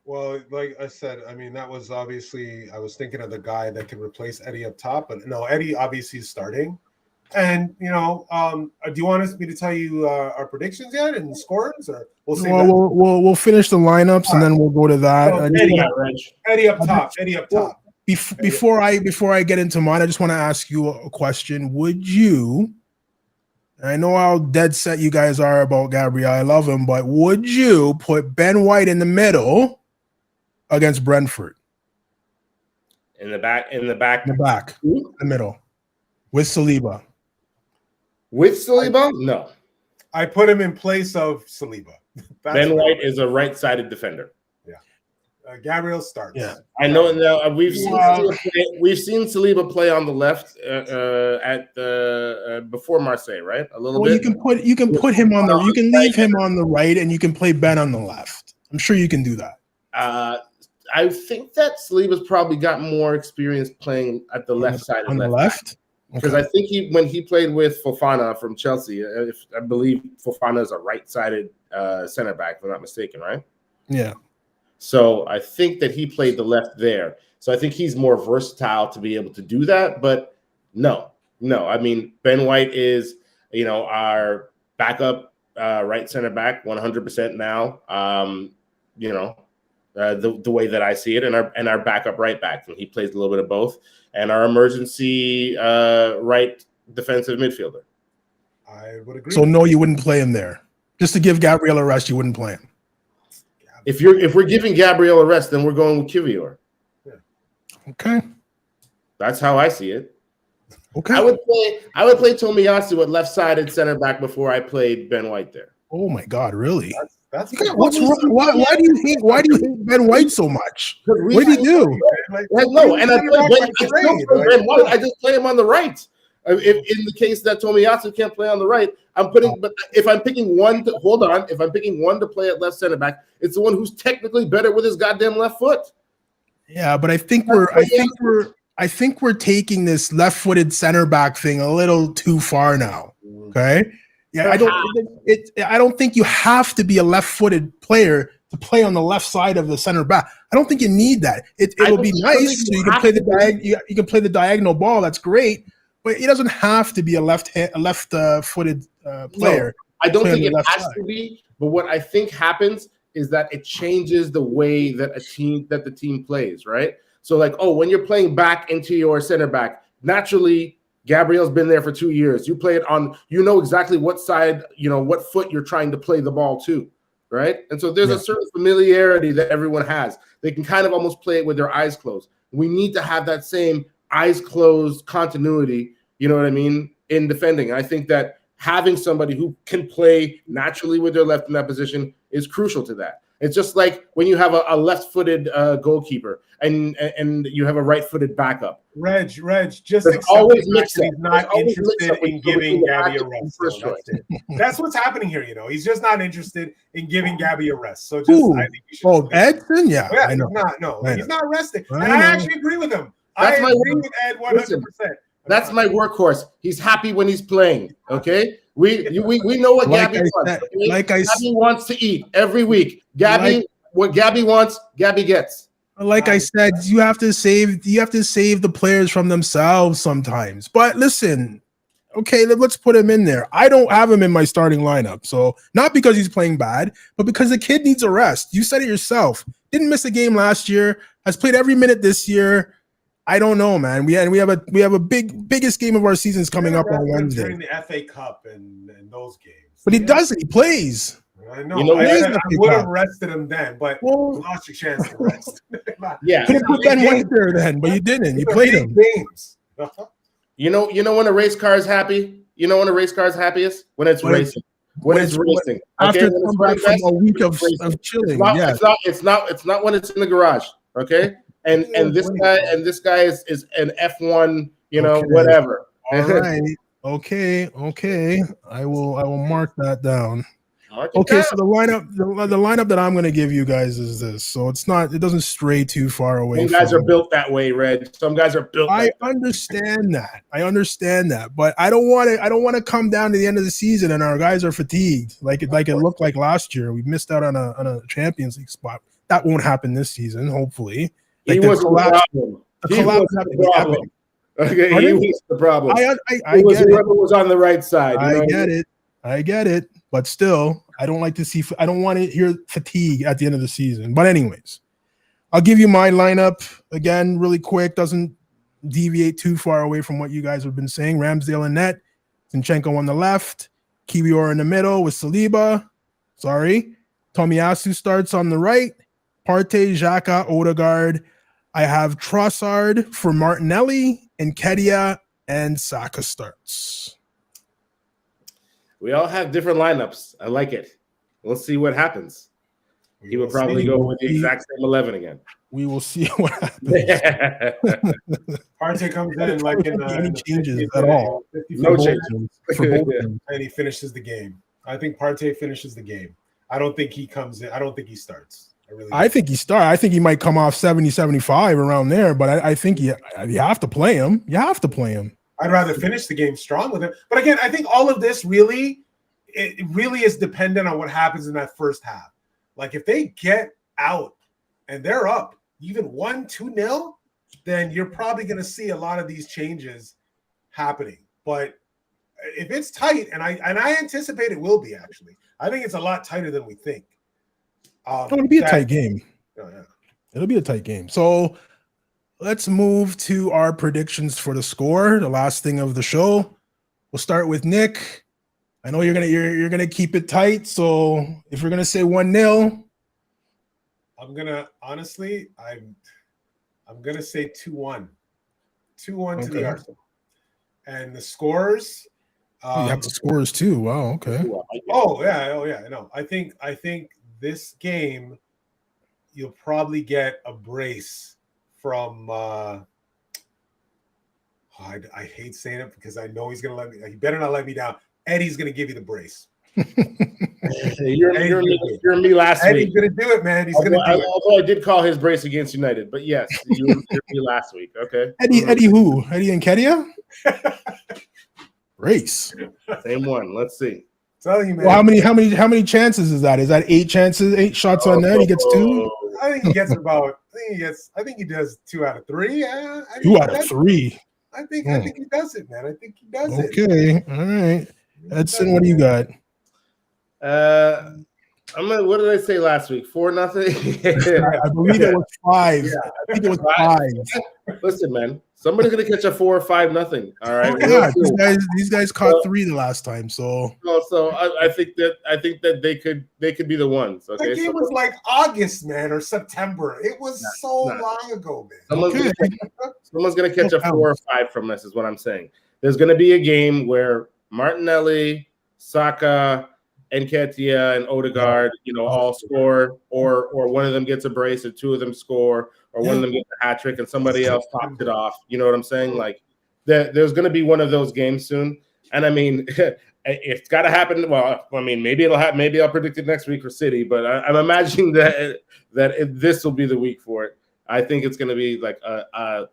Well, like I said, I mean, that was obviously, I was thinking of the guy that could replace Eddie up top, but no, Eddie obviously is starting. And, you know, do you want me to tell you our predictions yet and scores? Or we'll finish the lineups and then we'll go to that. So Eddie up top. Before I get into mine, I just want to ask you a question. Would you, I know how dead set you guys are about Gabriel, I love him, but would you put Ben White in the middle against Brentford? In the back, in the middle, with Saliba. With Saliba? No. I put him in place of Saliba. Ben White is a right-sided defender. Yeah. Gabriel starts. Yeah. I know. We've seen Saliba play on the left before Marseille, right? A little bit. You can put him on you can leave him on the right and you can play Ben on the left. I'm sure you can do that. I think that Saliba's probably got more experience playing at the left side. On the left? Because I think when he played with Fofana from Chelsea, I believe Fofana is a right-sided center back, if I'm not mistaken, right? Yeah. So I think that he played the left there. So I think he's more versatile to be able to do that. But no. I mean, Ben White is, our backup right center back 100% now. The way that I see it, and our backup right back, and he plays a little bit of both, and our emergency right defensive midfielder. I would agree. So no, you wouldn't play him there. Just to give Gabriel a rest, you wouldn't play him. If we're giving Gabriel a rest, then we're going with Kivior. Yeah. Okay. That's how I see it. Okay. I would play Tomiyasu at left-sided center back before I played Ben White there. Oh my God, really? That's what's wrong? Why do you hate Ben White so much? What did he do? No, and Ben White. I just play him on the right. If in the case that Tomiyasu can't play on the right, but if I'm picking one to play at left center back, it's the one who's technically better with his goddamn left foot. Yeah, but I think we're taking this left-footed center back thing a little too far now. Okay. Yeah, I don't think you have to be a left-footed player to play on the left side of the center back. I don't think you need that. It'll be nice so you can play you can play the diagonal ball. That's great, but it doesn't have to be a left-footed player. No, I don't think it has to be. But what I think happens is that it changes the way that the team plays, right? So when you're playing back into your center back, naturally Gabriel's been there for 2 years. You play it on, exactly what side, what foot you're trying to play the ball to, right? And so there's a certain familiarity that everyone has. They can kind of almost play it with their eyes closed. We need to have that same eyes closed continuity, you know what I mean, in defending. And I think that having somebody who can play naturally with their left in that position is crucial to that. It's just like when you have a left-footed goalkeeper and you have a right-footed backup. Reg, just always he's not interested in giving Gabby a rest. That's what's happening here. He's just not interested in giving Gabby a rest. So I think you should. Edson, yeah, I know. He's not resting, and I actually agree with him. I agree with Ed 100%. That's my workhorse. He's happy when he's playing. Okay, We know what Like Gabby I wants. said- Okay? like I s- Gabby wants to eat every week. Gabby, what Gabby wants, Gabby gets. Like I said, you have to save the players from themselves sometimes. But listen, okay, let's put him in there. I don't have him in my starting lineup. So not because he's playing bad, but because the kid needs a rest. You said it yourself. Didn't miss a game last year. Has played every minute this year. I don't know, man. We have a biggest game of our seasons coming up on Wednesday. During the FA Cup and those games. But he doesn't. He plays. I know. You know I what? would have rested him then, but Well, you lost your chance to rest. Yeah. could have put Ben White there then, but you didn't. You played him. Games. You know when a race car is happy? You know when a race car is happiest? When it's racing. When it's racing. After Okay? When it's come back from best, a week of racing. chilling. It's not when it's in the garage. Okay. And this guy is an F1, whatever. All right. Okay. I will mark that down. Okay, So the lineup that I'm going to give you guys is this. So it doesn't stray too far away. Some guys are built that way, Red. Some guys are built. I understand that, but I don't want to come down to the end of the season and our guys are fatigued like it looked like last year. We missed out on a Champions League spot. That won't happen this season, hopefully. He was the problem. Okay, he was the problem. I get it. Whoever was on the right side. I get it. But still, I don't want to hear fatigue at the end of the season. But anyways, I'll give you my lineup again really quick. Doesn't deviate too far away from what you guys have been saying. Ramsdale in net, Zinchenko on the left, Kiwior in the middle with Saliba. Tomiyasu starts on the right, Partey, Xhaka, Odegaard. I have Trossard for Martinelli, and Kedia and Saka starts. We all have different lineups. I like it. We'll see what happens. He will probably go with the exact same 11 again. We will see what happens. Partey comes in like in any changes 50th at all. No changes. For both teams. And he finishes the game. I think Partey finishes the game. I don't think he comes in. I don't think he starts. I think he starts. I think he might come off 70, 75 around there, but I think you have to play him. You have to play him. I'd rather finish the game strong with him. But again, I think all of this really is dependent on what happens in that first half. Like if they get out and they're up even 1-2-0, then you're probably going to see a lot of these changes happening. But if it's tight, and I anticipate it will be, actually. I think it's a lot tighter than we think. It'll be a tight game. Oh, yeah. It'll be a tight game. So let's move to our predictions for the score, the last thing of the show. We'll start with Nick. I know you're gonna keep it tight. So if we're gonna say 1-0, I'm gonna say 2-1. 2-1 to the Arsenal. And the scores. You have the scores too. Wow. Okay. Oh yeah. No, I think this game you'll probably get a brace from. I hate saying it because I know he's gonna let me. He better not let me down. Eddie's gonna give you the brace. You're me last week. Eddie's gonna do it, man. He's gonna do it. Although I did call his brace against United, but yes, you're me last week. Okay. Eddie who? Eddie and Kedia? Race. Same one. Let's see. Telling you, man. Well, how many chances is that? Is that 8 chances? 8 shots on net? He gets 2. I think he gets about. I think he does 2 out of 3. 2 out of 3. I think he does it, man. I think he does it. Okay. All right. Edson, what do you got? What did I say last week? 4-0. I believe it was 5. Yeah, I think it was 5. Listen, man. Somebody's gonna catch a 4 or 5-0. All right. Yeah, these guys caught 3 the last time. So I think that they could be the ones. Okay. That game was like August, man, or September. It was long ago, man. Someone's gonna catch a 4 or 5 from this, is what I'm saying. There's gonna be a game where Martinelli, Saka, Nketiah, and Odegaard, all score, or one of them gets a brace, or 2 of them score, or one of them gets a hat trick, and somebody else tops it off. You know what I'm saying? Like, there's going to be one of those games soon. And I mean, it's got to happen. Well, I mean, maybe it'll happen. Maybe I'll predict it next week for City, but I'm imagining that this will be the week for it. I think it's going to be like a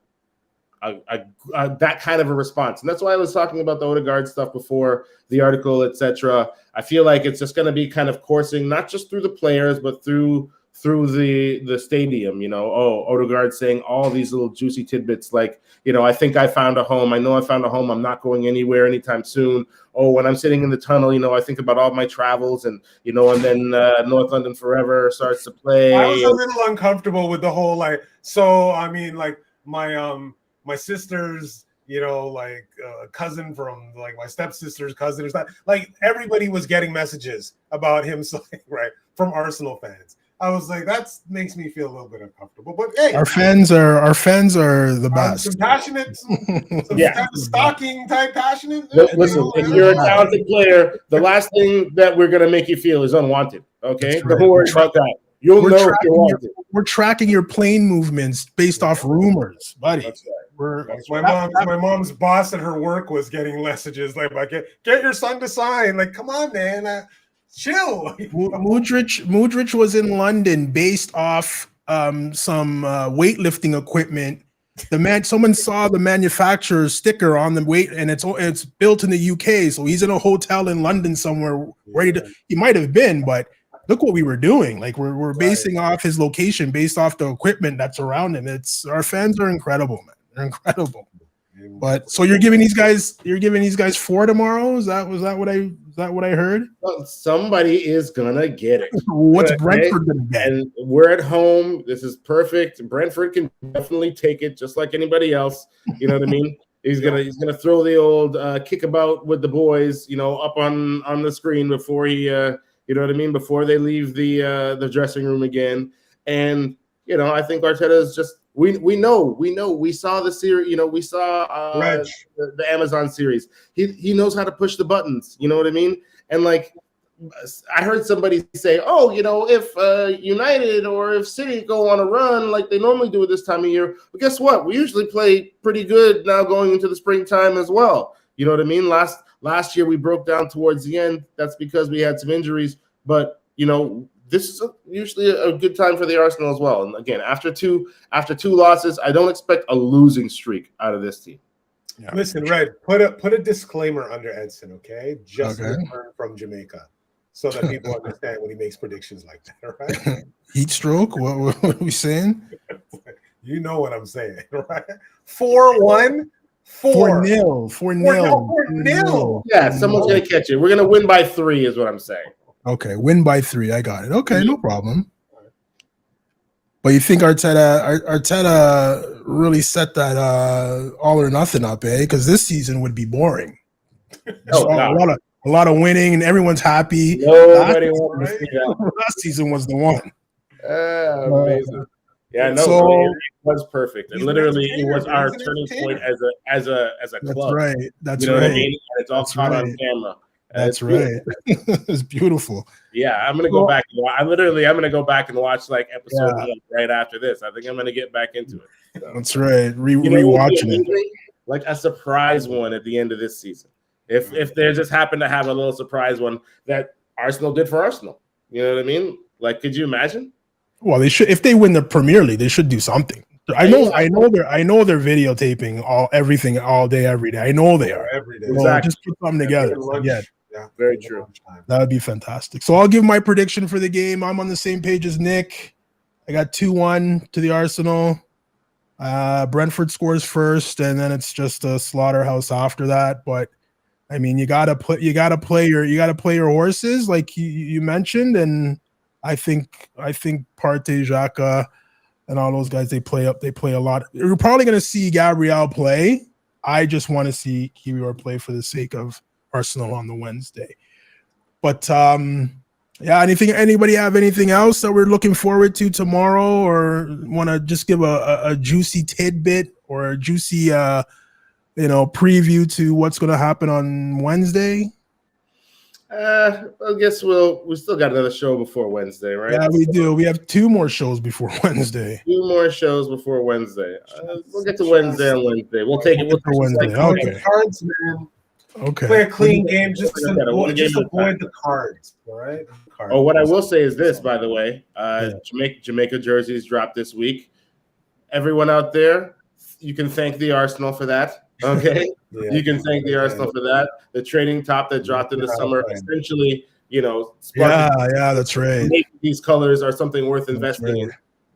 that kind of a response. And that's why I was talking about the Odegaard stuff before the article, etc. I feel like it's just going to be kind of coursing, not just through the players, but through the stadium. Odegaard saying all these little juicy tidbits like, I think I found a home. I know I found a home. I'm not going anywhere anytime soon. Oh, when I'm sitting in the tunnel, I think about all my travels and then North London Forever starts to play. I was a little uncomfortable with the whole my sister's, cousin from my stepsister's cousin or something. Like everybody was getting messages about him, right, from Arsenal fans. I was like, that makes me feel a little bit uncomfortable. But hey, our fans are the best. Some passionate, some kind of stalking type passionate. Listen, if you're a talented player, the last thing that we're gonna make you feel is unwanted. Okay, don't worry about that. You'll know if you're wanted. We're tracking your plane movements based off rumors, buddy. That's right. My mom's boss at her work was getting messages like, get your son to sign. Like, come on, man. Chill. Mudryk was in London based off some weightlifting equipment. Someone saw the manufacturer's sticker on the weight, and it's built in the UK. So he's in a hotel in London somewhere ready to. He might have been, but look what we were doing. Like we're basing off his location based off the equipment that's around him. Our fans are incredible, man. They're incredible. But so you're giving these guys 4 tomorrow? Was that what I heard? Well, somebody is gonna get it. What's Brentford gonna get? And we're at home. This is perfect. Brentford can definitely take it, just like anybody else. You know what I mean? He's gonna throw the old kickabout with the boys, up on the screen before he, you know what I mean, before they leave the dressing room again. And I think Arteta is just. We know. We saw the series. We saw the Amazon series. He knows how to push the buttons. You know what I mean? And I heard somebody say, "Oh, if United or if City go on a run like they normally do at this time of year, well, guess what? We usually play pretty good now going into the springtime as well." You know what I mean? Last year we broke down towards the end. That's because we had some injuries, but this is usually a good time for the Arsenal as well. And again, after two losses, I don't expect a losing streak out of this team. Yeah. Listen, Red, put a disclaimer under Edson, okay? Just returned from Jamaica, so that people understand when he makes predictions like that, all right? Heat stroke? What are we saying? You know what I'm saying, right? 4-1? 4-0. 4-0. Yeah, someone's going to catch it. We're going to win by 3 is what I'm saying. Okay, win by 3. I got it. Okay, no problem. But you think Arteta really set that all or nothing up, Because this season would be boring. A lot of winning and everyone's happy. Nobody wants to see that. Last season was the one. Amazing. Yeah, no, it was perfect. And literally it was our turning point as a club. That's right. You know what I mean? And it's all caught on camera. That's right. It's beautiful. Yeah, I'm gonna go back. I'm gonna go back and watch episode 1 right after this. I think I'm gonna get back into it. So. That's right. Rewatching it, like a surprise one at the end of this season. If they just happen to have a little surprise one that Arsenal did for Arsenal, you know what I mean? Could you imagine? Well, they should. If they win the Premier League, they should do something. I know they're videotaping everything all day, every day. I know they are. Every day. Exactly. Just put something together. Yeah, very true. That would be fantastic. So I'll give my prediction for the game. I'm on the same page as Nick. I got 2-1 to the Arsenal. Brentford scores first, and then it's just a slaughterhouse after that. But I mean, you gotta play your horses, like you mentioned, and I think Partey, Xhaka, and all those guys, they play a lot. You're probably gonna see Gabriel play. I just want to see Kiwior play for the sake of Arsenal on the Wednesday. But anybody have anything else that we're looking forward to tomorrow, or want to just give a juicy tidbit or a juicy preview to what's going to happen on Wednesday? I guess we still got another show before Wednesday, right? Yeah, we do. We have 2 more shows before Wednesday. 2 more shows before Wednesday. We'll get to Wednesday on Wednesday. We'll take it. We'll Wednesday. Okay. Cards, man. Okay. Play a clean game. Just avoid the cards. All right. Oh, what I will say is this, by the way. Jamaica jerseys dropped this week. Everyone out there, you can thank the Arsenal for that. Okay, Yeah. you can thank the Arsenal for that. The training top that dropped in the summer, essentially, sparkling that's right. these colors are something worth That's investing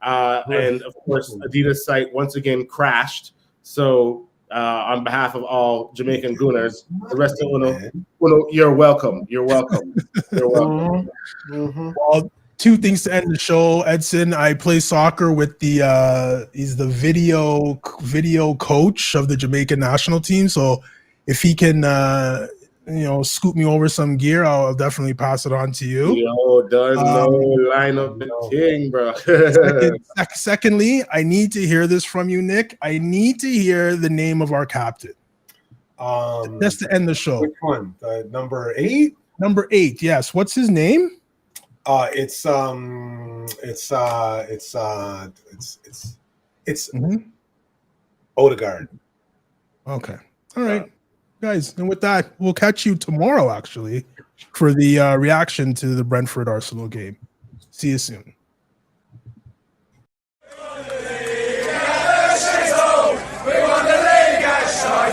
right. in. And of course, Adidas site once again crashed. So on behalf of all Jamaican Gooners, the rest of Uno, you're welcome. You're welcome. You're welcome. Well, two things to end the show, Edson. I play soccer with he's the video coach of the Jamaican national team. So if he can scoop me over some gear, I'll definitely pass it on to you. Yo, does no line up the king, bro. Secondly, I need to hear this from you, Nick. I need to hear the name of our captain. Just to end the show. Which one? Number 8? Number 8, yes. What's his name? It's Odegaard. Okay. All right. Guys, and with that, we'll catch you tomorrow, actually, for the reaction to the Brentford Arsenal game. See you soon.